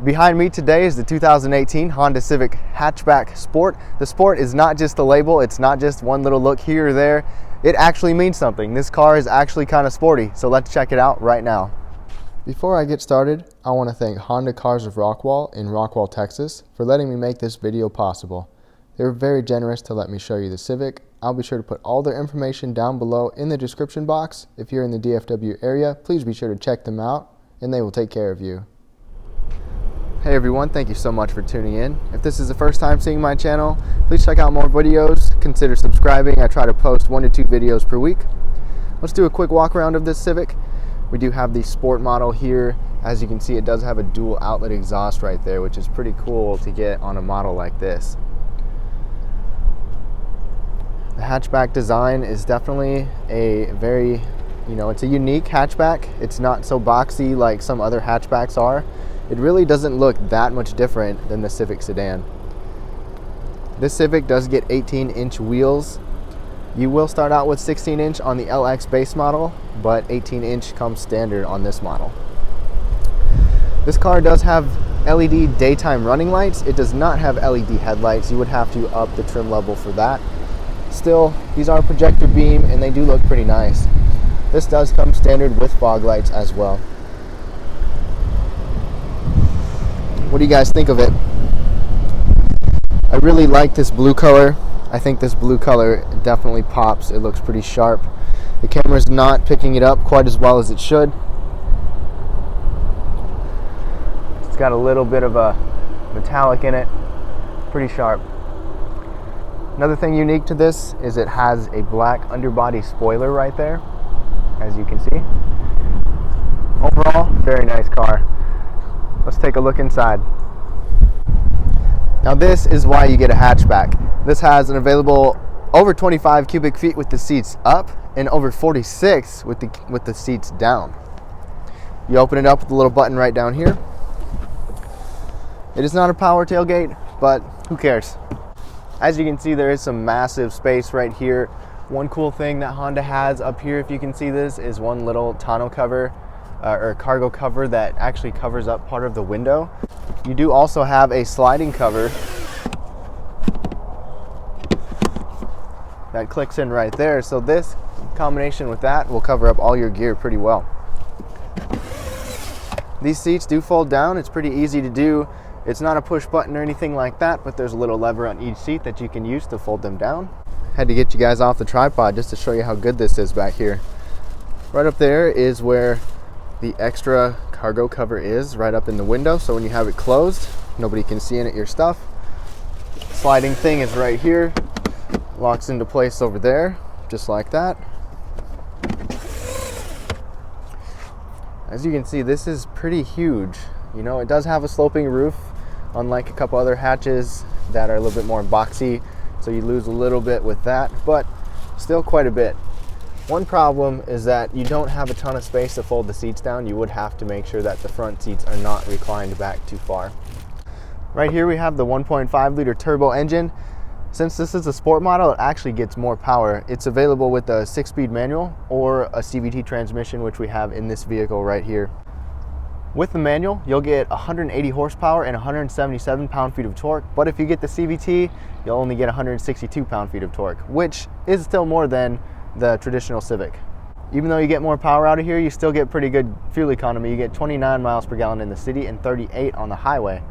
Behind me today is the 2018 Honda Civic Hatchback Sport. The Sport is not just a label, it's not just one little look here or there. It actually means something. This car is actually kind of sporty, so let's check it out right now. Before I get started, I want to thank Honda Cars of Rockwall in Rockwall, Texas for letting me make this video possible. They were very generous to let me show you the Civic. I'll be sure to put all their information down below in the description box. If you're in the DFW area, please be sure to check them out and they will take care of you. Hey everyone, thank you so much for tuning in. If this is the first time seeing my channel, please check out more videos. Consider subscribing. I try to post 1 to 2 videos per week. Let's do a quick walk around of this Civic. We do have the Sport model here. As you can see, it does have a dual outlet exhaust right there, which is pretty cool to get on a model like this. The hatchback design is definitely a very, it's a unique hatchback. It's not so boxy like some other hatchbacks are. It really doesn't look that much different than the Civic Sedan. This Civic does get 18-inch wheels. You will start out with 16-inch on the LX base model, but 18-inch comes standard on this model. This car does have LED daytime running lights. It does not have LED headlights. You would have to up the trim level for that. Still, these are projector beam and they do look pretty nice. This does come standard with fog lights as well. What do you guys think of it? I really like this blue color. I think this blue color definitely pops. It looks pretty sharp. The camera's not picking it up quite as well as it should. It's got a little bit of a metallic in it. Pretty sharp. Another thing unique to this is it has a black underbody spoiler right there, as you can see. Overall, very nice car. Let's take a look inside. Now this is why you get a hatchback. This has an available over 25 cubic feet with the seats up and over 46 with the seats down. You open it up with the little button right down here. It is not a power tailgate, but who cares? As you can see, there is some massive space right here. One cool thing that Honda has up here, if you can see this, is one little tonneau cover or cargo cover that actually covers up part of the window. You do also have a sliding cover that clicks in right there. So this combination with that will cover up all your gear pretty well. These seats do fold down. It's pretty easy to do. It's not a push button or anything like that, but there's a little lever on each seat that you can use to fold them down. Had to get you guys off the tripod just to show you how good this is back here. Right up there is where the extra cargo cover is, right up in the window, so when you have it closed, nobody can see in it your stuff. Sliding thing is right here, locks into place over there, just like that. As you can see, this is pretty huge. It does have a sloping roof, unlike a couple other hatches that are a little bit more boxy, so you lose a little bit with that, but still quite a bit. One problem is that you don't have a ton of space to fold the seats down. You would have to make sure that the front seats are not reclined back too far. Right here we have the 1.5 liter turbo engine. Since this is a sport model, it actually gets more power. It's available with a 6-speed manual or a Cvt transmission, which we have in this vehicle right here. With the manual, you'll get 180 horsepower and 177 pound-feet of torque, but if you get the CVT, you'll only get 162 pound-feet of torque, which is still more than the traditional Civic. Even though you get more power out of here, you still get pretty good fuel economy. You get 29 miles per gallon in the city and 38 on the highway.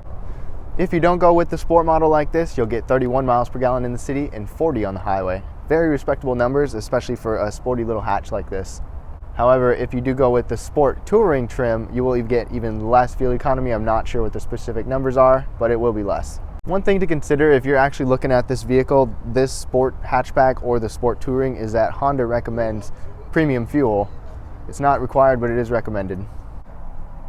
If you don't go with the sport model like this, you'll get 31 miles per gallon in the city and 40 on the highway. Very respectable numbers, especially for a sporty little hatch like this. However, if you do go with the Sport Touring trim, you will get even less fuel economy. I'm not sure what the specific numbers are, but it will be less. One thing to consider if you're actually looking at this vehicle, this Sport Hatchback or the Sport Touring, is that Honda recommends premium fuel. It's not required, but it is recommended.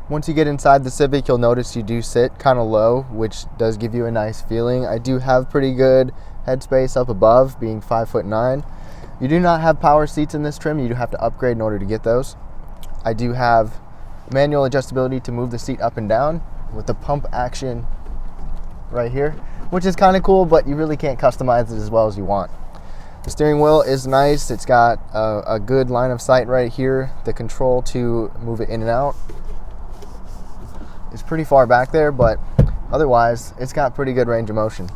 Once you get inside the Civic, you'll notice you do sit kind of low, which does give you a nice feeling. I do have pretty good headspace up above, being 5'9". You do not have power seats in this trim. You do have to upgrade in order to get those. I do have manual adjustability to move the seat up and down with the pump action right here, which is kind of cool, but you really can't customize it as well as you want. The steering wheel is nice. It's got a good line of sight right here. The control to move it in and out is pretty far back there, but otherwise it's got pretty good range of motion.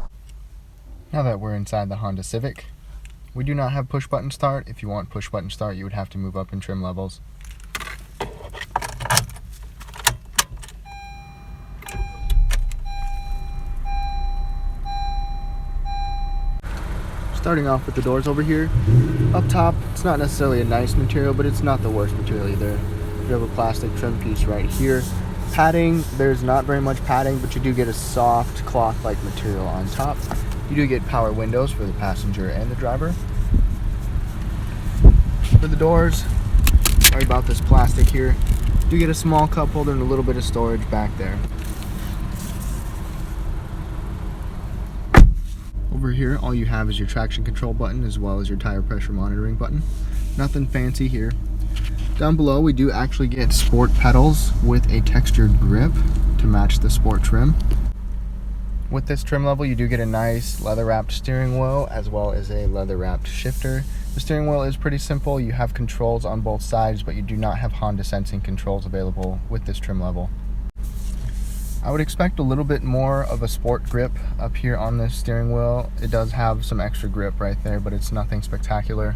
Now that we're inside the Honda Civic, we do not have push button start. If you want push button start, you would have to move up in trim levels. Starting off with the doors over here. Up top, it's not necessarily a nice material, but it's not the worst material either. You have a plastic trim piece right here. Padding, there's not very much padding, but you do get a soft cloth-like material on top. You do get power windows for the passenger and the driver. For the doors, sorry about this plastic here. You do get a small cup holder and a little bit of storage back there. Over here, all you have is your traction control button as well as your tire pressure monitoring button. Nothing fancy here. Down below, we do actually get sport pedals with a textured grip to match the sport trim. With this trim level, you do get a nice leather-wrapped steering wheel as well as a leather-wrapped shifter. The steering wheel is pretty simple. You have controls on both sides, but you do not have Honda sensing controls available with this trim level. I would expect a little bit more of a sport grip up here on this steering wheel. It does have some extra grip right there, but it's nothing spectacular.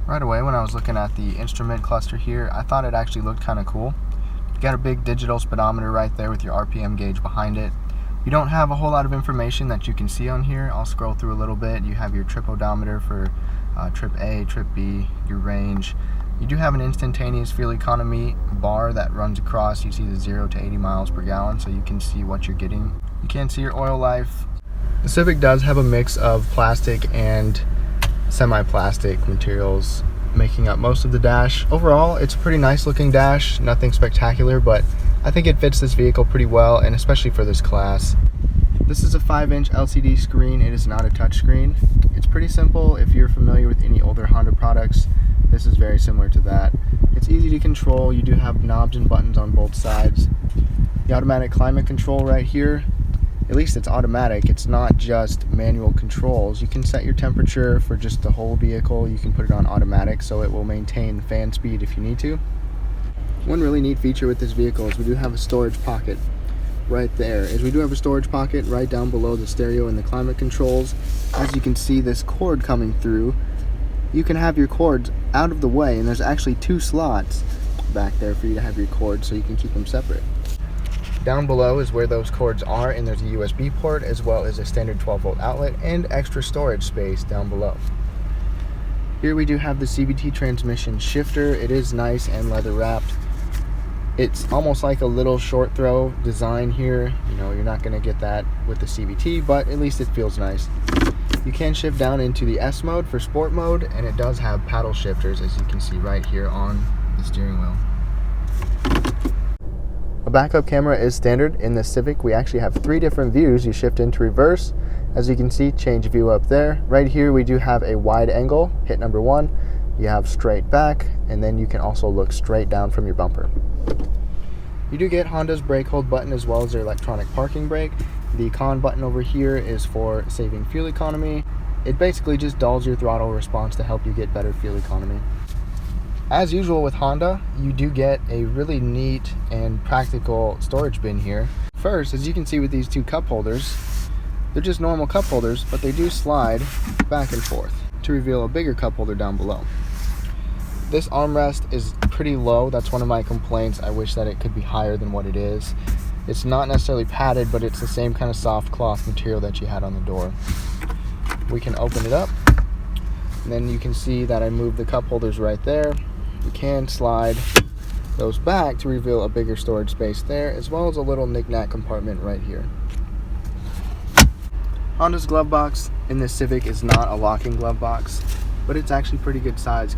Right away, when I was looking at the instrument cluster here, I thought it actually looked kind of cool. You got a big digital speedometer right there with your RPM gauge behind it. You don't have a whole lot of information that you can see on here. I'll scroll through a little bit. You have your trip odometer for trip A, trip B, your range. You do have an instantaneous fuel economy bar that runs across. You see the 0 to 80 miles per gallon, so you can see what you're getting. You can see your oil life. The Civic does have a mix of plastic and semi-plastic materials making up most of the dash. Overall, it's a pretty nice looking dash, nothing spectacular, but I think it fits this vehicle pretty well, and especially for this class. This is a 5-inch LCD screen. It is not a touch screen. It's pretty simple. If you're familiar with any older Honda products, this is very similar to that. It's easy to control. You do have knobs and buttons on both sides. The automatic climate control right here, at least it's automatic. It's not just manual controls. You can set your temperature for just the whole vehicle. You can put it on automatic so it will maintain the fan speed if you need to. One really neat feature with this vehicle is we do have a storage pocket right there. We do have a storage pocket right down below the stereo and the climate controls. As you can see, this cord coming through, you can have your cords out of the way, and there's actually 2 slots back there for you to have your cords so you can keep them separate. Down below is where those cords are, and there's a USB port as well as a standard 12-volt outlet and extra storage space down below. Here we do have the Cvt Transmission Shifter. It is nice and leather wrapped. It's almost like a little short throw design here. You know, you're not going to get that with the CVT, but at least it feels nice. You can shift down into the S mode for sport mode, and it does have paddle shifters, as you can see right here on the steering wheel. A backup camera is standard in the Civic. We actually have 3 different views. You shift into reverse. As you can see, change view up there. Right here we do have a wide angle, hit number 1. You have straight back, and then you can also look straight down from your bumper. You do get Honda's brake hold button as well as their electronic parking brake. The con button over here is for saving fuel economy. It basically just dulls your throttle response to help you get better fuel economy. As usual with Honda, you do get a really neat and practical storage bin here. First, as you can see with these 2 cup holders, they're just normal cup holders, but they do slide back and forth to reveal a bigger cup holder down below. This armrest is pretty low. That's one of my complaints. I wish that it could be higher than what it is. It's not necessarily padded, but it's the same kind of soft cloth material that you had on the door. We can open it up, and then you can see that I moved the cup holders right there. You can slide those back to reveal a bigger storage space there, as well as a little knick-knack compartment right here. Honda's glove box in this Civic is not a locking glove box, but it's actually pretty good size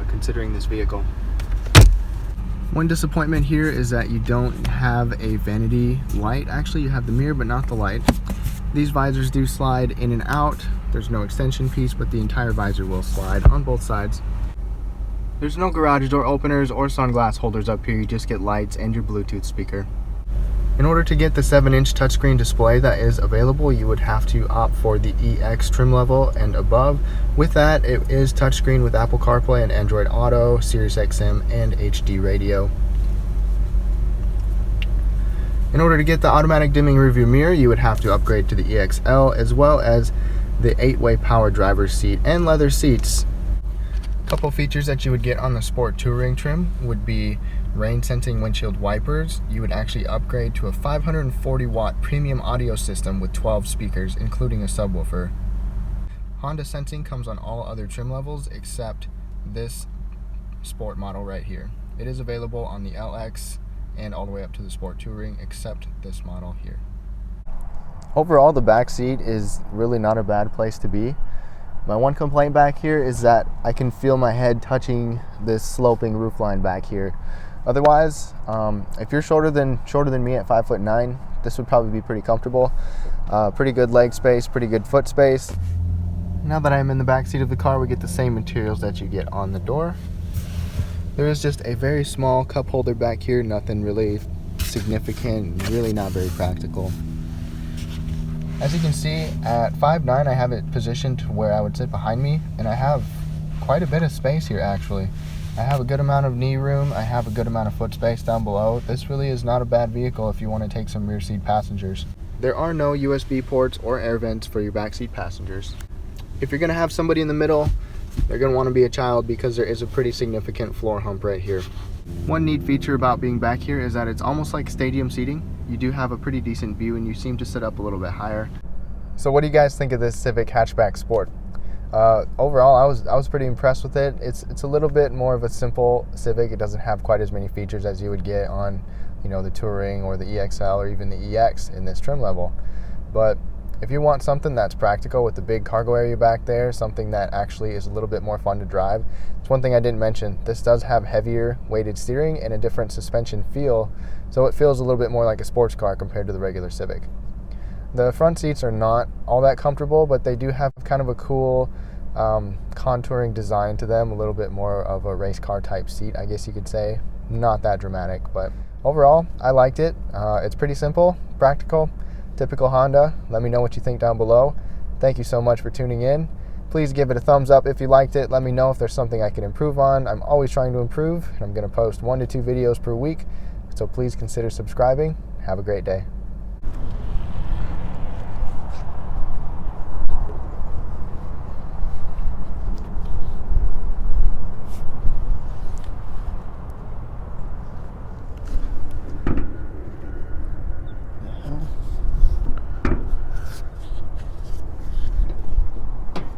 considering this vehicle. One disappointment here is that you don't have a vanity light. Actually, you have the mirror, but not the light. These visors do slide in and out. There's no extension piece, but the entire visor will slide on both sides. There's no garage door openers or sunglass holders up here. You just get lights and your Bluetooth speaker. In order to get the 7-inch touchscreen display that is available, you would have to opt for the EX trim level and above. With that, it is touchscreen with Apple CarPlay and Android Auto, Sirius XM, and HD radio. In order to get the automatic dimming rearview mirror, you would have to upgrade to the EXL, as well as the 8-way power driver's seat and leather seats. A couple features that you would get on the Sport Touring trim would be rain sensing windshield wipers. You would actually upgrade to a 540 watt premium audio system with 12 speakers, including a subwoofer. Honda sensing comes on all other trim levels except this Sport model right here. It is available on the LX and all the way up to the Sport Touring, except this model here. Overall, the back seat is really not a bad place to be. My one complaint back here is that I can feel my head touching this sloping roofline back here. Otherwise, if you're shorter than me at 5'9", this would probably be pretty comfortable. Pretty good leg space, pretty good foot space. Now that I'm in the back seat of the car, we get the same materials that you get on the door. There is just a very small cup holder back here, nothing really significant, really not very practical. As you can see, at 5'9", I have it positioned to where I would sit behind me, and I have quite a bit of space here actually. I have a good amount of knee room, I have a good amount of foot space down below. This really is not a bad vehicle if you want to take some rear seat passengers. There are no USB ports or air vents for your backseat passengers. If you're going to have somebody in the middle, they're going to want to be a child because there is a pretty significant floor hump right here. One neat feature about being back here is that it's almost like stadium seating. You do have a pretty decent view and you seem to sit up a little bit higher. So what do you guys think of this Civic Hatchback Sport? Overall, I was pretty impressed with it. It's a little bit more of a simple Civic. It doesn't have quite as many features as you would get on, the Touring or the EXL or even the EX in this trim level. But if you want something that's practical with the big cargo area back there, something that actually is a little bit more fun to drive, it's one thing I didn't mention. This does have heavier weighted steering and a different suspension feel, so it feels a little bit more like a sports car compared to the regular Civic. The front seats are not all that comfortable, but they do have kind of a cool contouring design to them, a little bit more of a race car type seat, I guess you could say. Not that dramatic, but overall, I liked it. It's pretty simple, practical, typical Honda. Let me know what you think down below. Thank you so much for tuning in. Please give it a thumbs up if you liked it. Let me know if there's something I can improve on. I'm always trying to improve, and I'm going to post 1 to 2 videos per week, so please consider subscribing. Have a great day.